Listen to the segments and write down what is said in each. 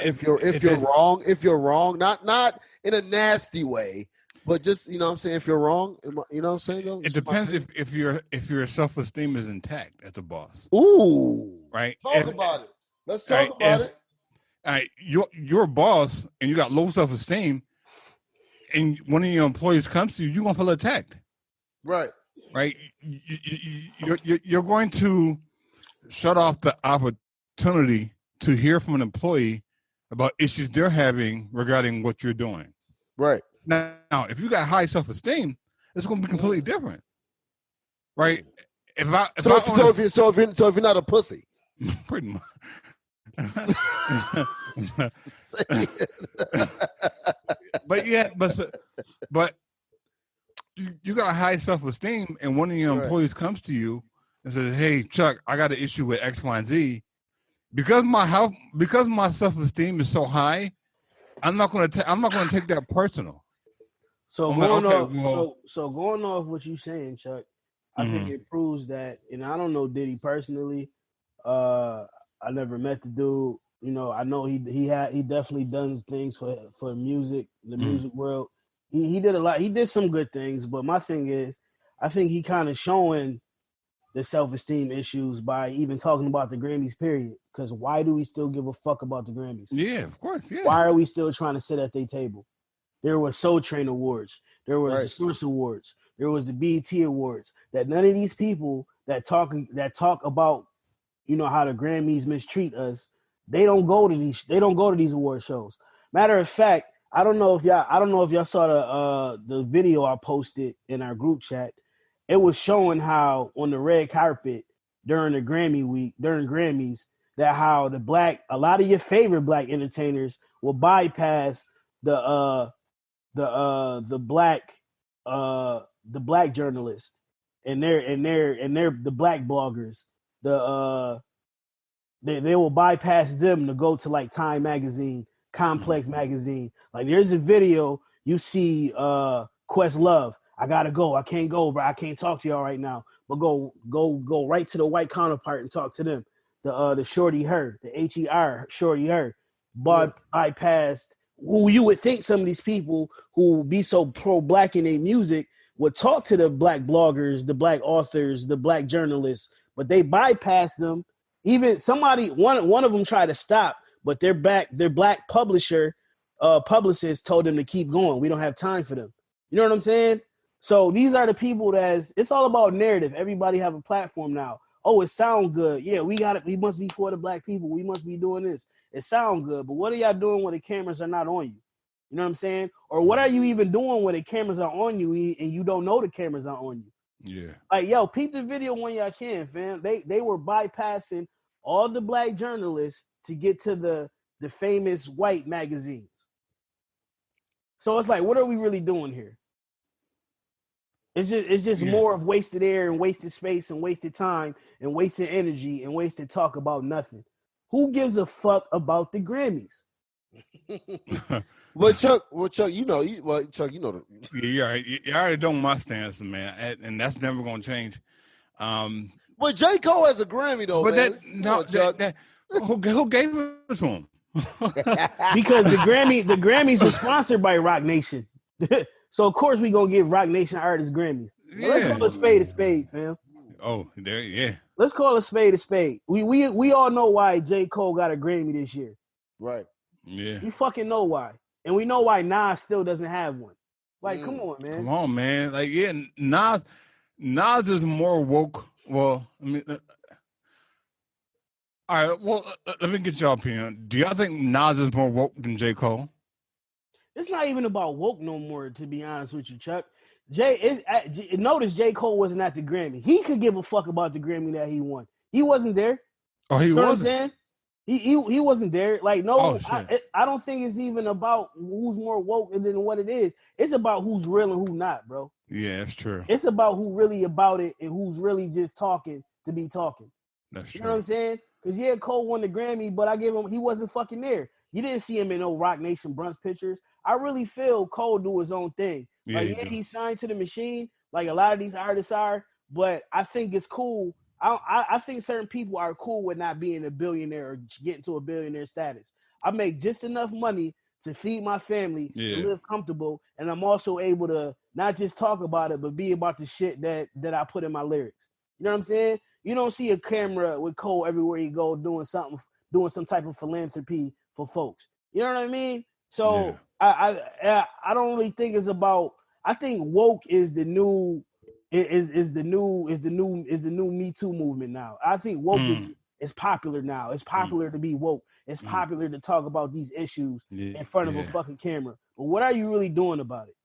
if you're wrong, not in a nasty way, but just you know what I'm saying, if you're wrong, you know what I'm saying though? It depends if your self-esteem is intact as a boss. Ooh. Right? Talk about it. Let's talk about it. All right, you're a boss and you got low self-esteem, and one of your employees comes to you, you're gonna feel attacked. Right. Right? You're going to shut off the opportunity to hear from an employee about issues they're having regarding what you're doing. Right. Now, if you got high self-esteem, it's going to be completely different. Right? If you're not a pussy. Pretty much. but you got a high self-esteem, and one of your employees comes to you and says, "Hey, Chuck, I got an issue with X, Y, and Z. Because my self-esteem is so high, I'm not going to take that personal." So going off what you're saying, Chuck, I think it proves that, and I don't know Diddy personally. I never met the dude. You know, I know he definitely does things for music, the music world. He did a lot. He did some good things, but my thing is, I think he kind of showing the self-esteem issues by even talking about the Grammys, period. Because why do we still give a fuck about the Grammys? Yeah, of course. Yeah. Why are we still trying to sit at their table? There were Soul Train Awards. There was the Source Awards. There was the BET Awards. That none of these people that talk about, you know, how the Grammys mistreat us, they don't go to these award shows. Matter of fact, I don't know if y'all saw the video I posted in our group chat. It was showing how on the red carpet during the Grammys, that how a lot of your favorite black entertainers will bypass the black journalists and they're the black bloggers. They will bypass them to go to like Time Magazine, Complex Magazine. Like there's a video you see Questlove. I gotta go. I can't go, bro. I can't talk to y'all right now. But go right to the white counterpart and talk to them. The shorty her, the HER shorty her, but bypassed who you would think some of these people who be so pro-black in their music would talk to the black bloggers, the black authors, the black journalists, but they bypassed them. Even one of them tried to stop, but their black publicist told them to keep going. We don't have time for them. You know what I'm saying? So these are the people it's all about narrative. Everybody have a platform now. Oh, it sounds good. Yeah, we got it. We must be for the black people. We must be doing this. It sounds good, but what are y'all doing when the cameras are not on you? You know what I'm saying? Or what are you even doing when the cameras are on you and you don't know the cameras are on you? Yeah. Like, yo, peep the video when y'all can, fam. They were bypassing all the black journalists to get to the famous white magazines. So it's like, what are we really doing here? It's just more of wasted air and wasted space and wasted time and wasted energy and wasted talk about nothing. Who gives a fuck about the Grammys? Well, Chuck, you know. Yeah, you already know my stance, man, and that's never gonna change. But J. Cole has a Grammy though, but man. Who gave it to him? Because the Grammys were sponsored by Rock Nation, so of course we gonna give Rock Nation artists Grammys. Yeah. Let's call a spade, fam. Oh, there, yeah. Let's call a spade. We all know why J. Cole got a Grammy this year. Right. Yeah. We fucking know why. And we know why Nas still doesn't have one. Like, come on, man. Come on, man. Like, yeah, Nas is more woke. Well, I mean, all right. Well, let me get your opinion. Do y'all think Nas is more woke than J. Cole? It's not even about woke no more, to be honest with you, Chuck. Notice J. Cole wasn't at the Grammy. He could give a fuck about the Grammy that he won. He wasn't there. Oh, he wasn't. Know what I'm saying? He wasn't there. Like, no, I don't think it's even about who's more woke than what it is. It's about who's real and who not, bro. Yeah, that's true. It's about who really about it and who's really just talking to be talking. That's true. You know what I'm saying? Because, yeah, Cole won the Grammy, but he wasn't fucking there. You didn't see him in no Rock Nation brunch pictures. I really feel Cole do his own thing. He signed to the machine, like a lot of these artists are, but I think it's cool. I think certain people are cool with not being a billionaire or getting to a billionaire status. I make just enough money to feed my family and live comfortable, and I'm also able to not just talk about it, but be about the shit that I put in my lyrics. You know what I'm saying? You don't see a camera with Cole everywhere you go doing some type of philanthropy for folks. You know what I mean? So I don't really think it's about. I think woke is the new the new Me Too movement now. I think woke is popular now. It's popular to be woke. It's popular to talk about these issues in front of a fucking camera. But what are you really doing about it?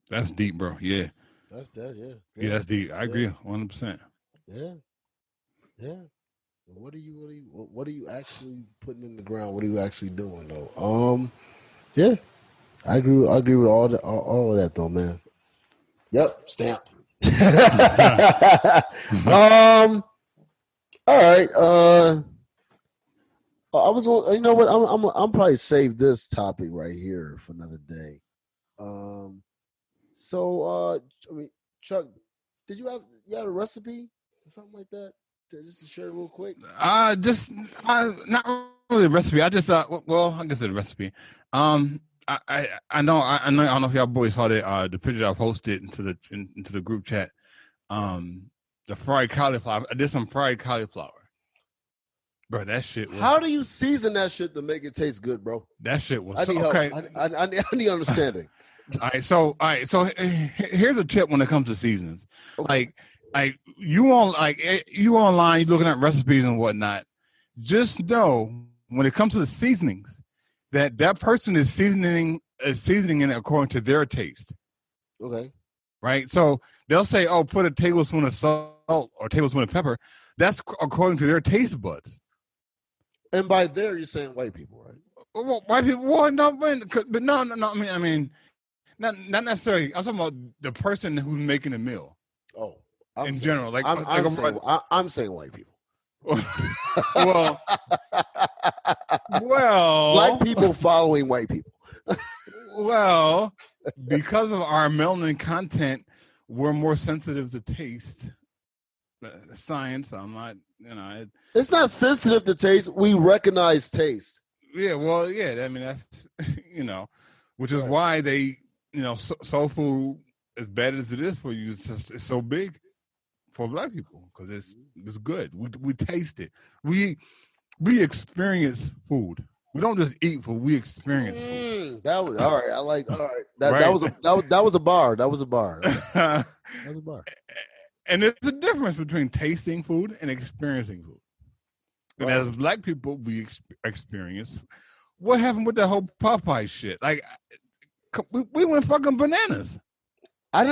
That's deep, bro. Yeah. That's that, Yeah, that's deep. I agree 100%. Yeah. What are you actually putting in the ground? What are you actually doing though? Yeah. I agree with all of that though, man. Yep, stamp. All right. I was on. You know what? I'm probably save this topic right here for another day. So I mean, Chuck, did you have a recipe or something like that? Just to share real quick. Not really a recipe. I just I guess it's a recipe. I don't know if y'all boys saw the picture I posted into the group chat. The fried cauliflower. I did some fried cauliflower. Bro, that shit was... How do you season that shit to make it taste good, bro? That shit was... okay. I need understanding. All right, so here's a tip when it comes to seasonings. Okay. Like you online, you're looking at recipes and whatnot. Just know when it comes to the seasonings, that person is seasoning it according to their taste. Okay. Right? So they'll say, oh, put a tablespoon of salt or a tablespoon of pepper. That's according to their taste buds. And by there, you're saying white people, right? Well, white people, well, no, but no. I mean, not necessarily. I'm talking about the person who's making the meal. Oh, in general, like I'm saying white people. well, black people following white people. Well, because of our melanin content, we're more sensitive to taste. Science, I'm not, it's not sensitive to taste. We recognize taste. Yeah, well, yeah. I mean, that's which is why they, soul food, as bad as it is for you, it's so big for black people because it's good. We taste it. We experience food. We don't just eat food. We experience food. That was all right. I like all right. That was a bar. That was a bar. That was a bar. And there's a difference between tasting food and experiencing food. And as black people, we experience. What happened with that whole Popeye shit? Like, we went fucking bananas. I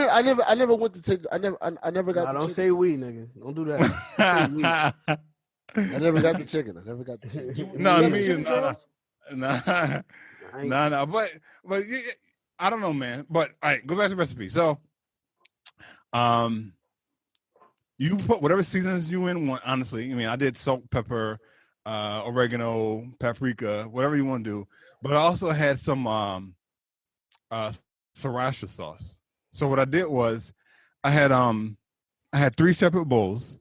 never went to taste. I never got. Don't say we, nigga. Don't do that. I never got the chicken. No, me no. But I don't know, man. But all right, go back to the recipe. So, you put whatever seasons you want. Honestly, I mean, I did salt, pepper, oregano, paprika, whatever you want to do. But I also had some sriracha sauce. So what I did was, I had 3 separate bowls.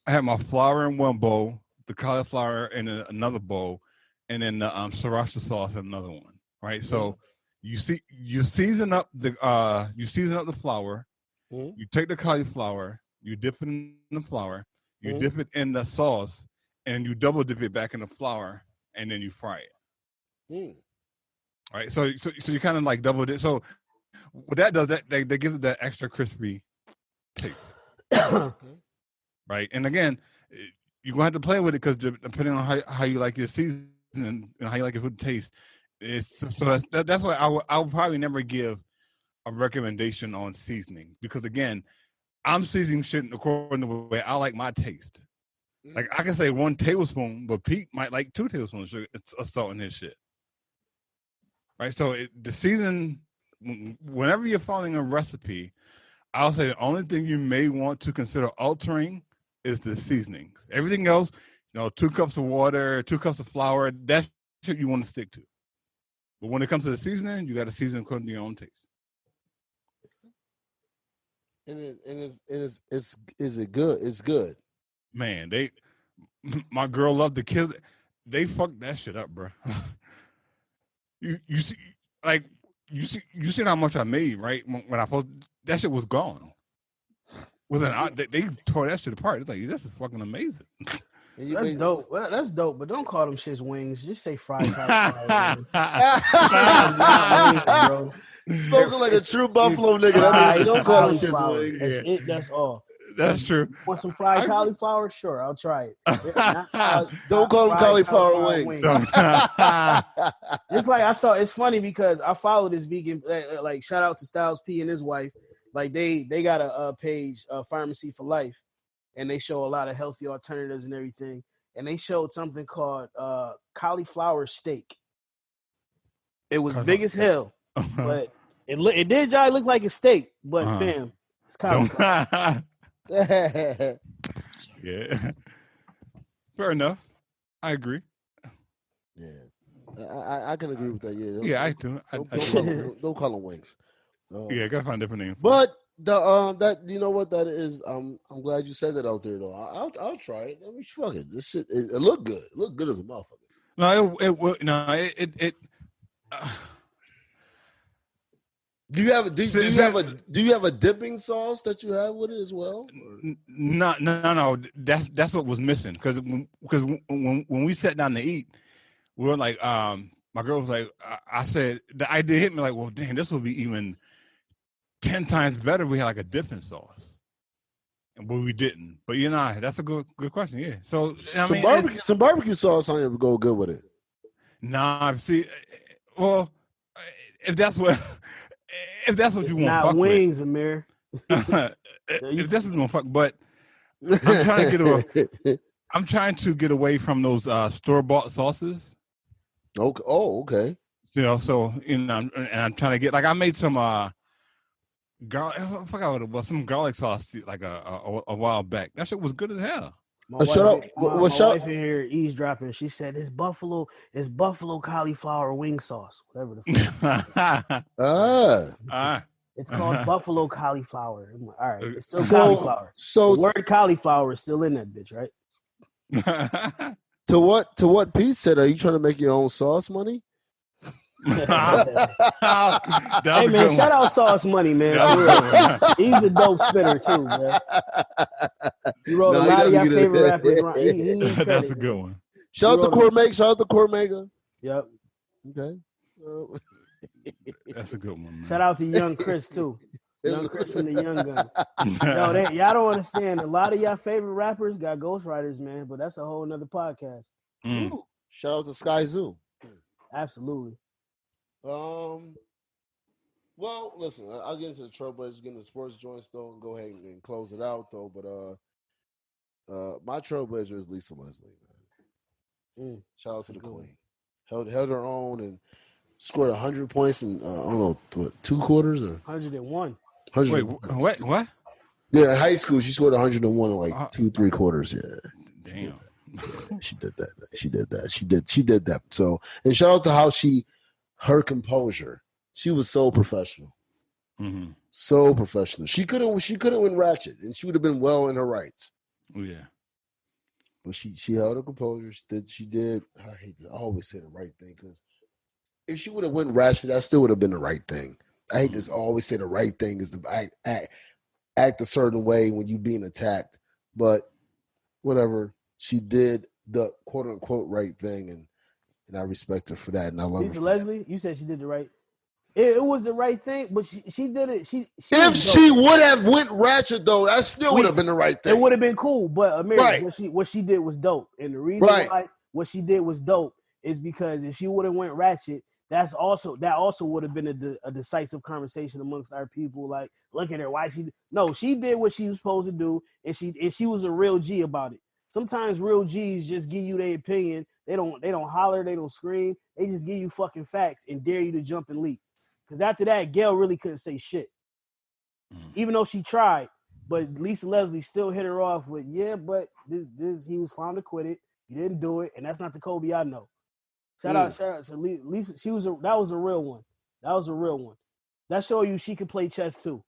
I had my flour in one bowl, the cauliflower in another bowl, and then the sriracha sauce in another one. Right. So you season up the flour. You take the cauliflower. You dip it in the flour, you dip it in the sauce, and you double dip it back in the flour, and then you fry it. All right, so you kind of like double dip. So what that does, that gives it that extra crispy taste. Right, and again, you're gonna have to play with it because depending on how you like your season and how you like your food to taste, that's why I will probably never give a recommendation on seasoning because again. I'm seasoning shit according to the way I like my taste. Like I can say 1 tablespoon, but Pete might like 2 tablespoons of salt in his shit. Right? So the season, whenever you're following a recipe, I'll say the only thing you may want to consider altering is the seasonings. Everything else, 2 cups of water, 2 cups of flour, that's shit you want to stick to. But when it comes to the seasoning, you got to season according to your own taste. Is it good? It's good. Man, my girl loved the kids. they fucked that shit up, bro. you see, you seen how much I made, right? When I posted, that shit was gone. They tore that shit apart. It's like, this is fucking amazing. That's dope. Well, that's dope, but don't call them shits wings. Just say fried cauliflower. Bro. Spoken like a true Buffalo nigga. Don't call them shits wings. That's it. That's all. That's true. Want some fried cauliflower? Sure, I'll try it. Don't call them cauliflower wings. It's like it's funny because I follow this vegan, like shout out to Styles P and his wife. Like they got a page, Pharmacy for Life, and they show a lot of healthy alternatives and everything. And they showed something called cauliflower steak. It was big as hell, but it did try to look like a steak, but fam, it's cauliflower. Yeah, fair enough. I agree. Yeah, I can agree with that. Yeah, I do. Don't call them wings. Yeah, gotta find a different name. But that you know what that is. I'm glad you said that out there though. I'll try it. I mean, fuck it. This shit it looked good. It looked good as a motherfucker. No, Do you have a dipping sauce that you have with it as well? No. That's what was missing because when we sat down to eat, we were like, my girl was like, I said the idea hit me like, well, damn, this would be even 10 times better. If we had like a dipping sauce, but we didn't. But that's a good question. Yeah. So some barbecue sauce on it would go good with it. Nah, see, well, if that's what you want, not fuck wings, with. Amir. If that's what you want, fuck. But I'm trying to get away from those store-bought sauces. Okay. Oh, okay. So and I'm trying to get I made some garlic. I forgot what it was. Some garlic sauce like a while back. That shit was good as hell. My wife in here eavesdropping. She said it's buffalo cauliflower wing sauce, whatever the fuck. It's called buffalo cauliflower. All right, it's still cauliflower. So the word cauliflower is still in that bitch, right? To what Pete said, are you trying to make your own sauce money? Hey man, shout out Sauce Money, man. He's a dope spitter too, man. He wrote a lot of your favorite rappers. He needs credit. That's a good one. Shout out to Cormega. Shout out to Cormega. Yep. Okay. That's a good one, man. Shout out to Young Chris too. Young Chris from the Young Gun. Y'all don't understand. A lot of y'all favorite rappers got ghostwriters, man. But that's a whole nother podcast. Shout out to Sky Zoo. Absolutely. Well, listen, I'll get into the Trailblazers, get into the sports joints though, and go ahead and close it out though. But my Trailblazer is Lisa Leslie. Man. Shout out to the Queen. Held her own and scored 100 points in I don't know 2 quarters or 101. Wait, what? Yeah, in high school she scored 101 in like 2-3 quarters. Yeah. Damn. Yeah, she did that. She did that. So, and shout out to how her composure. She was so professional. Mm-hmm. So professional. She couldn't win ratchet, and she would have been well in her rights. Oh yeah. But she held her composure. She did. I hate to always say the right thing because if she would have went ratchet, that still would have been the right thing. I hate to always say the right thing is to act a certain way when you being attacked. But whatever. She did the quote unquote right thing, and I respect her for that. And I love Lisa Leslie, you said she did the right. It was the right thing, but she did it. If she would have went ratchet though, that still would have been the right thing. It would have been cool, but Amir, what she did was dope, and the reason why what she did was dope is because if she would have went ratchet, that also would have been a decisive conversation amongst our people. Like, look at her, she did what she was supposed to do, and she was a real G about it. Sometimes real G's just give you their opinion. They don't holler, they don't scream. They just give you fucking facts and dare you to jump and leap. Because after that, Gayle really couldn't say shit. Even though she tried. But Lisa Leslie still hit her off with, but this he was found acquitted. He didn't do it, and that's not the Kobe I know. Shout out to Lisa. That was a real one. That was a real one. That show you she could play chess too.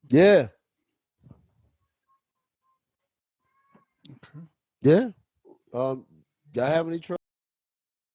Yeah. Yeah. Y'all have any trouble?